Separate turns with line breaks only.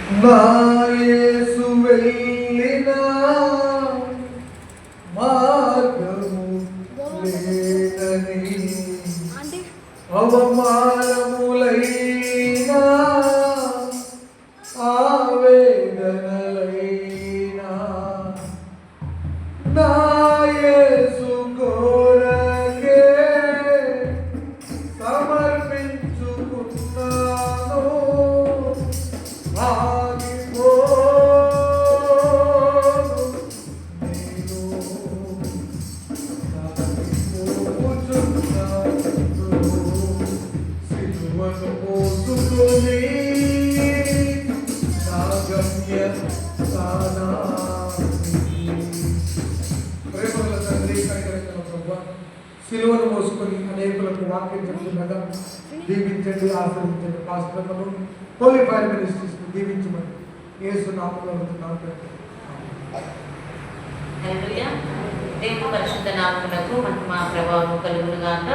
నా యేసు వెళ్ళిన మార్గము లేదని అవమానములైనా ఆవేదనలైనా నా యేసు కోరకే సమర్పించుకున్నాను. ఆగిపోను నేను సిలువను మోసుకొని నా గమ్య స్థానానికి. ప్రేమగల తండ్రి, కనికరించిన ప్రభువా, సిలువను మోసుకొని అనేకులకు వాక్యం చెప్తుండగా దీవించండి, ఆశీర్వదించండి. పాస్టర్లను హోలీ ఫైర్ మినిస్ట్రీస్ దీవించమని యేసు నామములో అడుగుతున్నాను.
హల్లెలూయా. దేవుని పరిశుద్ధ నామమునకు మహిమ ప్రభావము కలుగును గాక.